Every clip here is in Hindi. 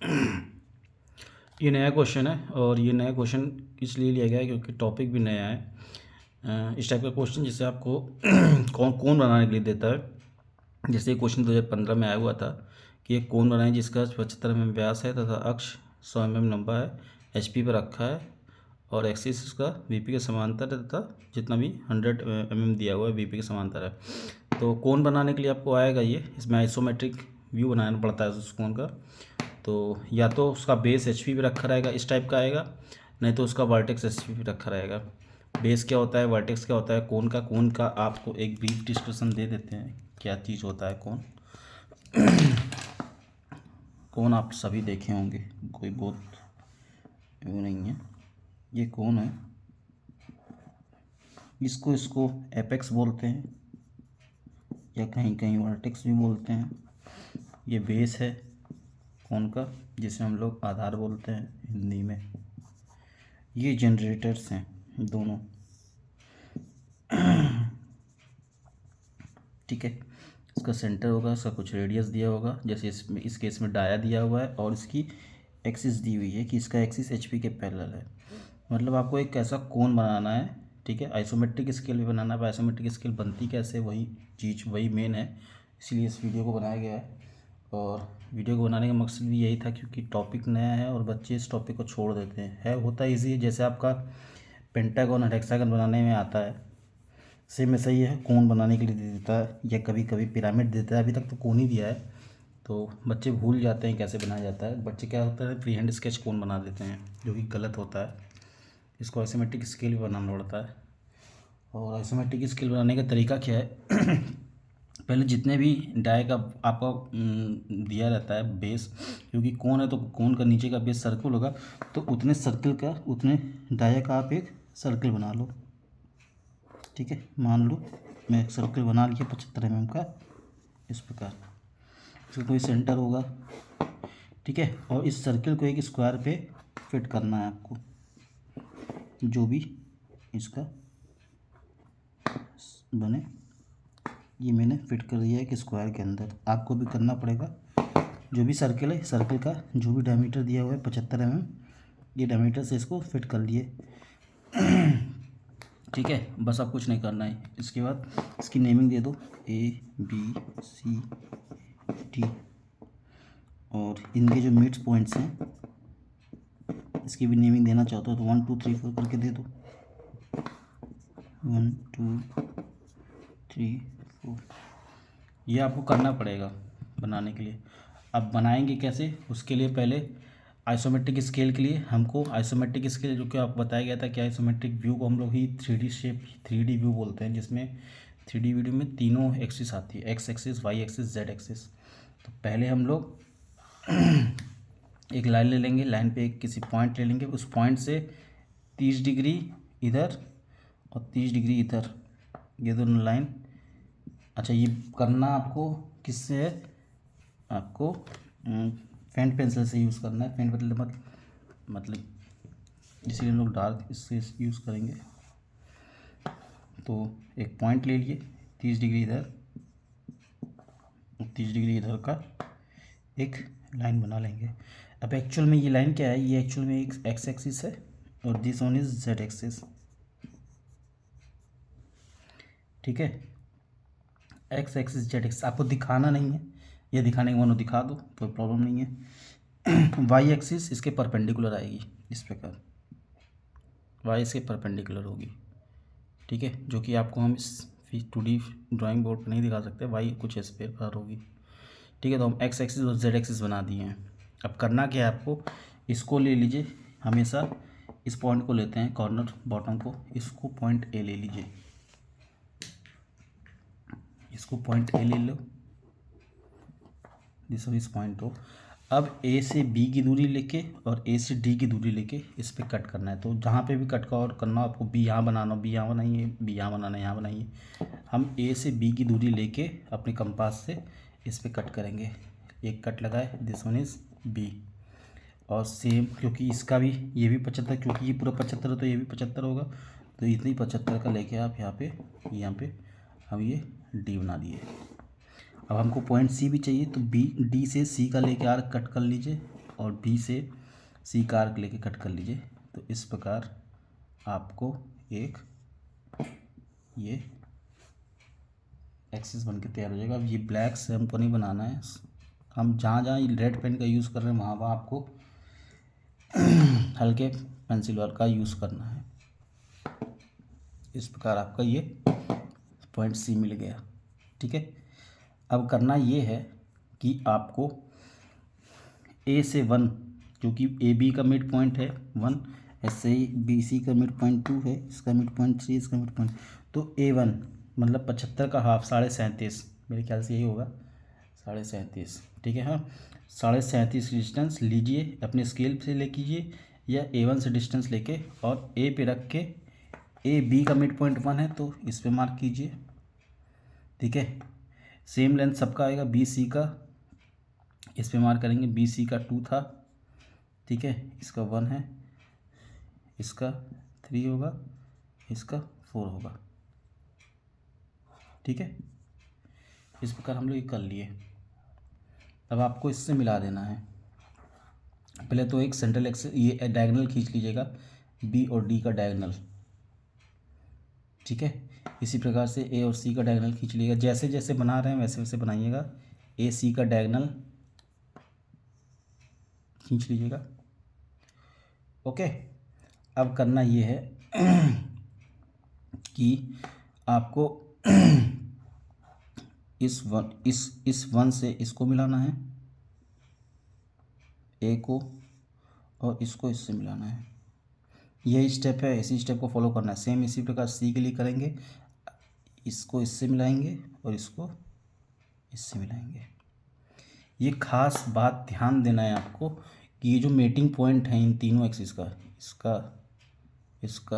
ये नया क्वेश्चन है और ये नया क्वेश्चन इसलिए लिया गया है क्योंकि टॉपिक भी नया है। इस टाइप का क्वेश्चन जिसे आपको कौन कौन बनाने के लिए देता है। जैसे ये क्वेश्चन 2015 में आया हुआ था कि एक कोन बनाएं जिसका 75 mm व्यास है तथा अक्ष 100 mm लंबा है, HP पर रखा है और एक्सिस इसका VP के समांतर है तथा जितना भी 100 mm दिया हुआ है VP के समांतर है। तो कोन बनाने के लिए आपको आएगा ये, इसमें आइसोमेट्रिक व्यू बनाना पड़ता है उस कोन का। तो या तो उसका बेस HP पे रखा रहेगा, इस टाइप का आएगा, नहीं तो उसका वर्टेक्स HP पे रखा रहेगा। बेस क्या होता है, वर्टेक्स क्या होता है, कोन का आपको एक ब्रीफ डिस्कशन दे देते हैं क्या चीज़ होता है कोन। कोन आप सभी देखे होंगे, कोई बहुत वो नहीं है। ये कोन है, इसको एपेक्स बोलते हैं या कहीं कहीं वर्टेक्स भी बोलते हैं। ये बेस है कोन का जिसे हम लोग आधार बोलते हैं हिंदी में। ये जनरेटर्स हैं दोनों, ठीक है। इसका सेंटर होगा, इसका कुछ रेडियस दिया होगा, जैसे इसमें इस केस में डाया दिया हुआ है और इसकी एक्सिस दी हुई है कि इसका एक्सिस HP के पैरेलल है। मतलब आपको एक ऐसा कोन बनाना है, ठीक है। आइसोमेट्रिक स्केल भी बनाना है। आइसोमेट्रिक स्केल बनती कैसे, वही चीज़ वही मेन है, इसीलिए इस वीडियो को बनाया गया है। और वीडियो को बनाने का मकसद भी यही था क्योंकि टॉपिक नया है और बच्चे इस टॉपिक को छोड़ देते हैं। होता ईजी है, जैसे आपका पेंटागन और हेक्सागन बनाने में आता है, सेम ऐसा ही है, कोन बनाने के लिए दे देता है या कभी कभी पिरामिड देता है। अभी तक तो कोन ही दिया है, तो बच्चे भूल जाते हैं कैसे बनाया जाता है। बच्चे क्या होता है, फ्री हैंड स्केच कोन बना देते हैं, जो कि गलत होता है। इसको आइसोमेट्रिक स्केल भी बनाना पड़ता है। और आइसोमेट्रिक स्केल बनाने का तरीका क्या है पहले जितने भी डाई का आपका दिया रहता है बेस, क्योंकि कोन है तो कोन का नीचे का बेस सर्कल होगा, तो उतने डाई का आप एक सर्कल बना लो, ठीक है। मान लो मैं एक सर्कल बना लिया 75 mm का, इस प्रकार इसका कोई सेंटर होगा, ठीक है। और इस सर्कल को एक स्क्वायर पे फिट करना है आपको, जो भी इसका बने। ये मैंने फिट कर दिया है कि स्क्वायर के अंदर आपको भी करना पड़ेगा। जो भी सर्कल है, सर्कल का जो भी डायमीटर दिया हुआ है 75 mm, ये डायमीटर से इसको फिट कर लिए, ठीक है। बस आप कुछ नहीं करना है। इसके बाद इसकी नेमिंग दे दो ABCD, और इनके जो मिड पॉइंट्स हैं इसकी भी नेमिंग देना चाहते हो तो 1 2 3 4 करके दे दो। 1 2 3 4, ये आपको करना पड़ेगा बनाने के लिए। अब बनाएंगे कैसे, उसके लिए पहले आइसोमेट्रिक स्केल के लिए हमको आइसोमेट्रिक स्केल जो कि आपको बताया गया था कि आइसोमेट्रिक व्यू को हम लोग ही 3D शेप 3D व्यू बोलते हैं, जिसमें 3D वीडियो में तीनों एक्सिस आती है, X axis, Y axis, Z axis. तो पहले हम लोग एक लाइन ले लेंगे, लाइन पे एक किसी पॉइंट ले लेंगे, उस पॉइंट से 30 डिग्री इधर और 30 डिग्री इधर, ये दोनों लाइन। अच्छा, ये करना आपको किससे है, आपको फेंट पेंसिल से यूज़ करना है। फेंट पेंसिल मतलब इसीलिए हम लोग डार्क इससे यूज़ करेंगे। तो एक पॉइंट ले लिए 30 डिग्री इधर, 30 डिग्री इधर का एक लाइन बना लेंगे। अब एक्चुअल में ये लाइन क्या है, ये एक्चुअल में एक एक्स एक्सिस है और this one is Z axis, ठीक है। एक्स एक्सिस जेड एक्सिस आपको दिखाना नहीं है, ये दिखाने के मन दिखा दो, कोई प्रॉब्लम नहीं है। वाई एक्सिस इसके परपेंडिकुलर आएगी, इस प्रकार वाई इसके परपेंडिकुलर होगी, ठीक है। जो कि आपको हम इस 2D ड्राइंग बोर्ड पर नहीं दिखा सकते, वाई कुछ इस प्रकार होगी, ठीक है। तो हम एक्स एक्सिस और जेड एक्सिस बना दिए हैं। अब करना क्या है आपको, इसको ले लीजिए, हमेशा इस पॉइंट को लेते हैं, कॉर्नर बॉटम को, इसको पॉइंट A ले लीजिए, इसको पॉइंट A ले लो, इस पॉइंट को। अब A से B की दूरी लेके और A से D की दूरी लेके इस पे कट करना है। तो जहाँ पे भी कट का और करना आपको, B यहाँ बनाना, B यहाँ बनाइए, B यहाँ बनाना, यहाँ बनाइए। हम A से B की दूरी लेके अपने कंपास से इस पे कट करेंगे, एक कट लगाए, दिस वन इज़ B। और सेम, क्योंकि इसका भी, ये भी 75, क्योंकि ये पूरा 75 है तो ये भी 75 होगा, तो इतनी 75 का लेके आप यहाँ पे हम ये D बना दिए। अब हमको पॉइंट C भी चाहिए, तो D से C का लेके आर्क कट कर लीजिए, और बी से सी का आर्क लेके कट कर लीजिए। तो इस प्रकार आपको एक ये एक्सिस बन के तैयार हो जाएगा। अब ये ब्लैक से हमको नहीं बनाना है, हम जहाँ जहाँ रेड पेन का यूज़ कर रहे हैं वहाँ वहाँ आपको हल्के पेंसिल वर्क का यूज़ करना है। इस प्रकार आपका ये पॉइंट सी मिल गया। ठीक है, अब करना ये है कि आपको ए से 1, क्योंकि ए बी का मिड पॉइंट है 1, ऐसे ही बी सी का मिड पॉइंट 2 है, इसका मिड पॉइंट 3, इसका मिड पॉइंट, तो A1 मतलब 75 का हाफ 37.5, मेरे ख्याल से यही होगा 37.5। ठीक है, हाँ 37.5 डिस्टेंस लीजिए, अपने स्केल से ले कीजिए या A1 से डिस्टेंस लेके और ए पे रख के, ए बी का मिड पॉइंट 1 है तो इस पे मार्क कीजिए। ठीक है, सेम लेंथ सबका आएगा, बी सी का इस पे मार्क करेंगे, बी सी का 2 था। ठीक है, इसका 1 है, इसका 3 होगा, इसका 4 होगा। ठीक है, इस प्रकार हम लोग ये कर लिए। अब आपको इससे मिला देना है। पहले तो एक सेंट्रल एक्सिस ये डायगोनल खींच लीजिएगा, बी और डी का डायगोनल। ठीक है, इसी प्रकार से ए और सी का डायगोनल खींच लीजिएगा, जैसे जैसे बना रहे हैं वैसे वैसे बनाइएगा। ए सी का डायगोनल खींच लीजिएगा। ओके, अब करना ये है कि आपको इस वन से इसको मिलाना है, ए को, और इसको इससे मिलाना है। यही स्टेप है, इसी स्टेप को फॉलो करना है। सेम इसी प्रकार सी के लिए करेंगे, इसको इससे मिलाएंगे और इसको इससे मिलाएंगे। ये खास बात ध्यान देना है आपको कि ये जो मेटिंग पॉइंट है इन तीनों एक्सिस का, इसका, इसका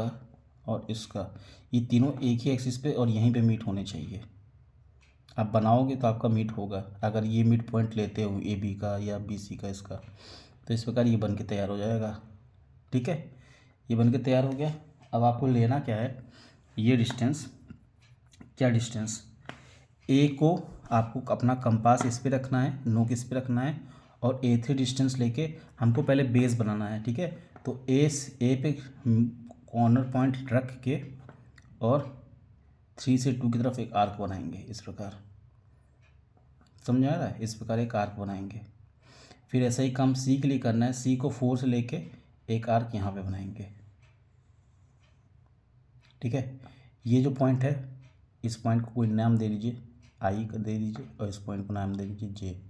और इसका, ये तीनों एक ही एक्सिस पे और यहीं पे मीट होने चाहिए। आप बनाओगे तो आपका मीट होगा। अगर ये मिड पॉइंट लेते हो ए बी का या बी सी का इसका, तो इस प्रकार ये बन के तैयार हो जाएगा। ठीक है, ये बन के तैयार हो गया। अब आपको लेना क्या है, ये डिस्टेंस, क्या डिस्टेंस, ए को आपको अपना कंपास इस पे रखना है, नोक इस पे रखना है, और A3 डिस्टेंस लेके हमको पहले बेस बनाना है। ठीक है, तो ए पे कॉर्नर पॉइंट रख के और 3 से 2 की तरफ एक आर्क बनाएंगे। इस प्रकार समझ आ रहा है, इस प्रकार एक आर्क बनाएंगे। फिर ऐसा ही काम सी के लिए करना है, सी को 4 से लेके एक आर्क यहाँ पे बनाएंगे। ठीक है, ये जो पॉइंट है इस पॉइंट को कोई नाम दे दीजिए, आई का दे दीजिए, और इस पॉइंट को नाम दे दीजिए जे।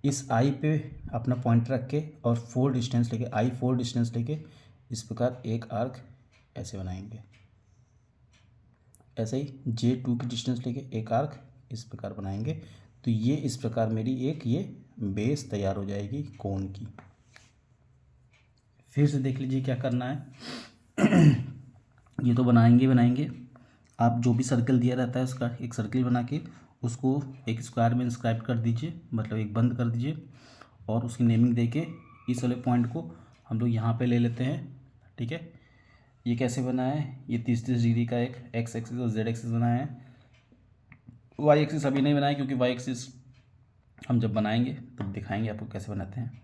इस आई पे अपना पॉइंट रख के और 4 डिस्टेंस लेके, आई 4 डिस्टेंस लेके इस प्रकार एक आर्क ऐसे बनाएंगे। ऐसे ही J2 की डिस्टेंस लेके एक आर्क इस प्रकार बनाएंगे। तो ये इस प्रकार मेरी एक ये बेस तैयार हो जाएगी कोन की। फिर से देख लीजिए क्या करना है। ये तो बनाएंगे। आप जो भी सर्कल दिया रहता है उसका एक सर्कल बना के उसको एक स्क्वायर में इंस्क्राइब कर दीजिए, मतलब एक बंद कर दीजिए, और उसकी नेमिंग देके इस वाले पॉइंट को हम लोग यहाँ पे ले लेते हैं। ठीक है, ये कैसे बना है, ये 30-30 डिग्री का एक एक्स एक्सिस और जेड एक्सिस बनाया है। वाई एक्सिस अभी नहीं बनाया क्योंकि वाई एक्सिस हम जब बनाएंगे तब दिखाएंगे आपको कैसे बनाते हैं।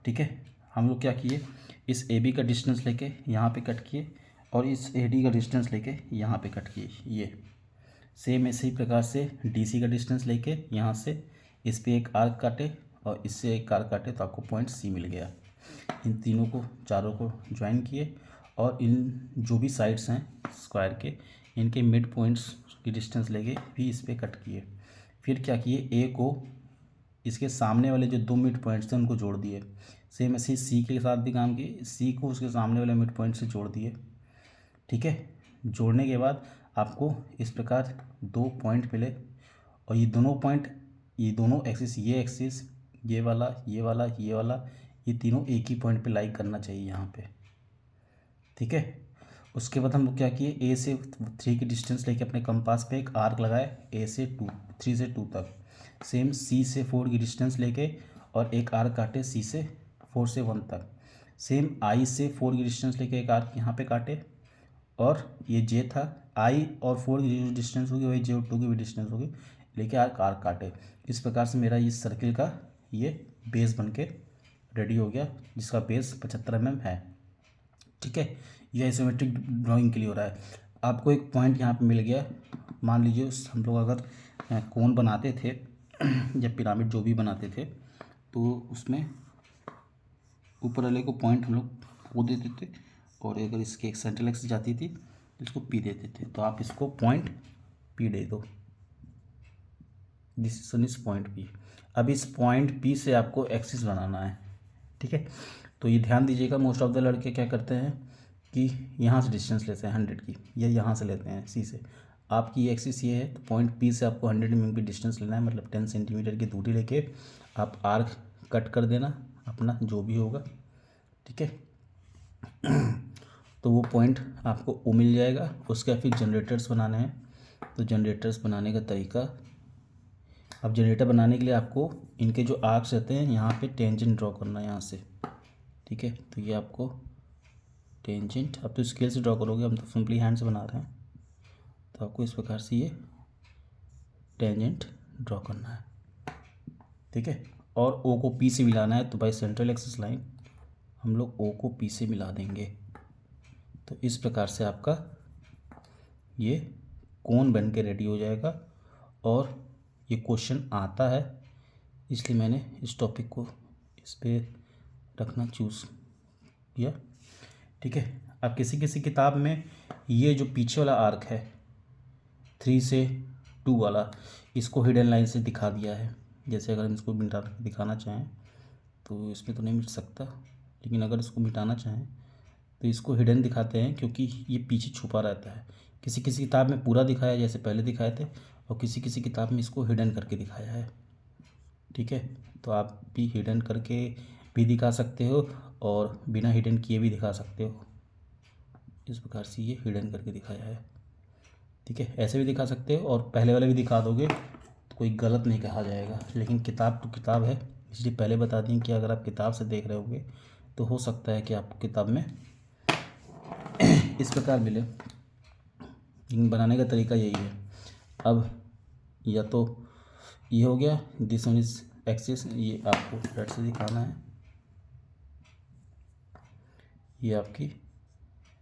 ठीक है, हम लोग क्या किए, इस ए बी का डिस्टेंस लेके यहाँ पे कट किए और इस ए डी का डिस्टेंस लेके यहाँ पे कट किए। ये सेम इसी प्रकार से डी सी का डिस्टेंस लेके यहाँ से इस पे एक आर्क काटे और इससे एक आर्क काटे तो आपको पॉइंट सी मिल गया। इन तीनों को, चारों को ज्वाइन किए और इन जो भी साइड्स हैं स्क्वायर के, इनके मिड पॉइंट्स की डिस्टेंस लेके भी इस पे कट किए। फिर क्या किए, ए को इसके सामने वाले जो 2 मिड पॉइंट्स थे उनको जोड़ दिए। सेम ऐसे सी के साथ भी काम किए, सी को उसके सामने वाले मिड पॉइंट से जोड़ दिए। ठीक है, जोड़ने के बाद आपको इस प्रकार 2 पॉइंट मिले और ये दोनों पॉइंट, ये दोनों एक्सिस, ये एक्सिस, ये वाला, ये वाला, ये वाला, ये तीनों एक ही पॉइंट पे लाई करना चाहिए यहाँ पे। ठीक है, उसके बाद हम लोग क्या किए, ए से 3 की डिस्टेंस लेके अपने कंपास पे एक आर्क लगाए, ए से 3 से 2 तक। सेम सी से 4 की डिस्टेंस लेके और एक आर्क काटे सी से 4 से 1 तक। सेम आई से 4 की डिस्टेंस लेके एक आर्क यहाँ पे काटे, और ये जे था, आई और 4 की जो डिस्टेंस होगी वही जे और 2 की भी डिस्टेंस होगी, लेके आर्क काटे। इस प्रकार से मेरा इस सर्किल का ये बेस बन के रेडी हो गया, जिसका बेस 75 mm है। ठीक है, यह आइसोमेट्रिक ड्राइंग के लिए हो रहा है। आपको एक पॉइंट यहाँ पे मिल गया। मान लीजिए हम लोग अगर कोन बनाते थे या पिरामिड जो भी बनाते थे, तो उसमें ऊपर वाले को पॉइंट हम लोग ओ देते थे, और अगर इसके एक सेंट्रल एक्सिस जाती थी इसको पी देते थे। तो आप इसको पॉइंट पी दे दो, दिस इज पॉइंट पी। अब इस पॉइंट पी से आपको एक्सिस बनाना है। ठीक है, तो ये ध्यान दीजिएगा, मोस्ट ऑफ द लड़के क्या करते हैं कि यहाँ से डिस्टेंस लेते हैं 100 की, या यहाँ से लेते हैं सी से। आपकी ये एक्सिस ये है, तो पॉइंट पी से आपको 100 mm की डिस्टेंस लेना है, मतलब 10 सेंटीमीटर की दूरी लेके आप आर्क कट कर देना अपना जो भी होगा। ठीक है, तो वो पॉइंट आपको वो मिल जाएगा। उसके फिर जनरेटर्स बनाने हैं। तो जनरेटर्स बनाने का तरीका, अब जनरेटर बनाने के लिए आपको इनके जो आर्क्स रहते हैं यहाँ पे टेंजेंट ड्रॉ करना है यहाँ से। ठीक है, तो ये आपको टेंजेंट, अब तो स्केल से ड्रॉ करोगे, हम तो सिंपली हैंड से बना रहे हैं, तो आपको इस प्रकार से ये टेंजेंट ड्रॉ करना है। ठीक है, और ओ को पी से मिलाना है, तो बाई सेंट्रल एक्सिस लाइन हम लोग ओ को पी से मिला देंगे। तो इस प्रकार से आपका ये कोन बन के रेडी हो जाएगा। और ये क्वेश्चन आता है, इसलिए मैंने इस टॉपिक को इस पे रखना चूज़ किया। ठीक है, अब किसी किसी किताब में ये जो पीछे वाला आर्क है 3 से 2 वाला, इसको हिडन लाइन से दिखा दिया है। जैसे अगर हम इसको मिटा दिखाना चाहें तो इसमें तो नहीं मिट सकता, लेकिन अगर इसको मिटाना चाहें तो इसको हिडन दिखाते हैं, क्योंकि ये पीछे छुपा रहता है। किसी किसी किताब में पूरा दिखाया जैसे पहले दिखाए थे, और किसी किसी किताब में इसको हिडन करके दिखाया है। ठीक है, तो आप भी हिडन करके भी दिखा सकते हो और बिना हिडन किए भी दिखा सकते हो। इस प्रकार से ये हिडन करके दिखाया है। ठीक है, ऐसे भी दिखा सकते हो, और पहले वाले भी दिखा दोगे तो कोई गलत नहीं कहा जाएगा। लेकिन किताब तो किताब है, इसलिए पहले बता दें कि अगर आप किताब से देख रहे होंगे तो हो सकता है कि आपको किताब में इस प्रकार मिले, लेकिन बनाने का तरीका यही है। अब या तो ये हो गया, दिस वन इज एक्सिस, ये आपको रेड से दिखाना है। ये आपकी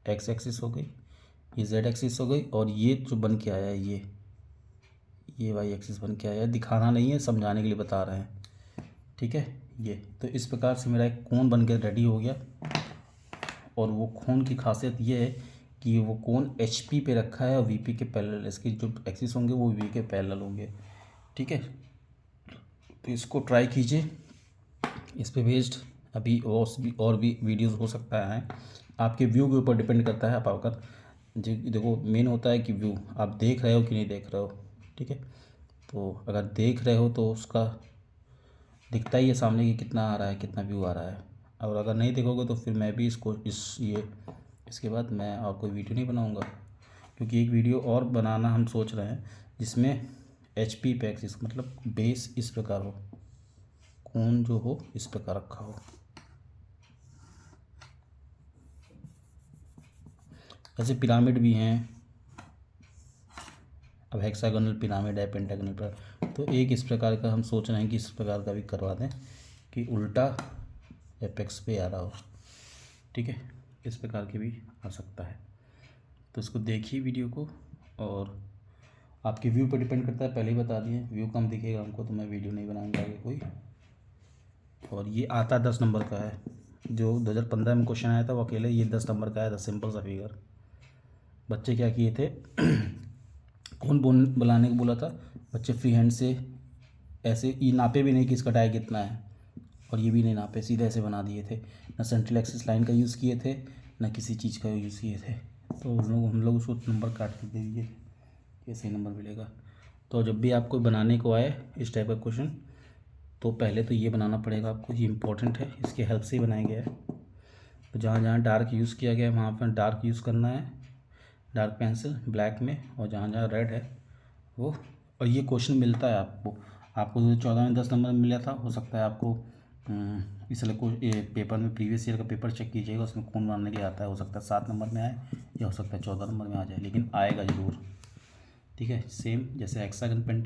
एक्स एक्सिस हो गई, ये जेड एक्सिस हो गई, और ये जो बन के आया है ये वाई एक्सिस बन के आया है। दिखाना नहीं है, समझाने के लिए बता रहे हैं। ठीक है, ये तो इस प्रकार से मेरा एक कोन बन के रेडी हो गया। और वो कोन की खासियत ये है कि वो कोन HP पे रखा है और VP के पैरेलल, इसके जो एक्सिस होंगे वो V के पैरेलल होंगे। ठीक है, तो इसको ट्राई कीजिए। इस पे बेस्ड अभी और भी वीडियोस हो सकता है। आपके व्यू के ऊपर डिपेंड करता है। आप अगर देखो, मेन होता है कि व्यू आप देख रहे हो कि नहीं देख रहे हो। ठीक है, तो अगर देख रहे हो तो उसका दिखता ही है सामने कि कितना आ रहा है, कितना व्यू आ रहा है। और अगर नहीं देखोगे तो फिर मैं भी इसके बाद मैं और कोई वीडियो नहीं बनाऊंगा, क्योंकि एक वीडियो और बनाना हम सोच रहे हैं जिसमें HP पे एक्सिस, मतलब बेस इस प्रकार हो, कोन जो हो इस प्रकार रखा हो। ऐसे पिरामिड भी हैं। अब हेक्सागोनल पिरामिड है, पेंटागोनल पिरामिड, तो एक इस प्रकार का हम सोच रहे हैं कि इस प्रकार का भी करवा दें कि उल्टा एपेक्स पे आ रहा हो। ठीक है, इस प्रकार की भी आ सकता है। तो इसको देखिए वीडियो को, और आपके व्यू पर डिपेंड करता है, पहले ही बता दिए। व्यू कम दिखेगा हमको तो मैं वीडियो नहीं बनाऊंगा आगे कोई। और ये आता 10 नंबर का है, जो 2015 में क्वेश्चन आया था वो अकेले ये 10 नंबर का आया था, सिंपल सा फिगर। बच्चे क्या किए थे कौन बनाने को बोला था, बच्चे फ्री हैंड से ऐसे ये नापे भी नहीं कि इसका डाई कितना है, और ये भी नहीं नापे, सीधे ऐसे बना दिए थे। ना सेंट्रल एक्सिस लाइन का यूज़ किए थे, ना किसी चीज़ का यूज़ किए थे। तो हम लोग उसको नंबर काट के दे दिए, ये सही नंबर मिलेगा। तो जब भी आपको बनाने को आए इस टाइप का क्वेश्चन, तो पहले तो ये बनाना पड़ेगा आपको, ये इंपॉर्टेंट है, इसके हेल्प से ही बनाया गया है। तो जहाँ जहाँ डार्क यूज़ किया गया है वहाँ पर डार्क यूज़ करना है, डार्क पेंसिल ब्लैक में, और जहाँ जहाँ रेड है वो। और ये क्वेश्चन मिलता है आपको 2014 में 10 नंबर में मिला था। हो सकता है आपको इसलिए ये पेपर में प्रीवियस ईयर का पेपर चेक कीजिएगा, उसमें कौन बनाने के लिए आता है। हो सकता है 7 नंबर में आए, या हो सकता है 14 नंबर में आ जाए, लेकिन आएगा ज़रूर। ठीक है, सेम जैसे हेक्सागन पेंटागन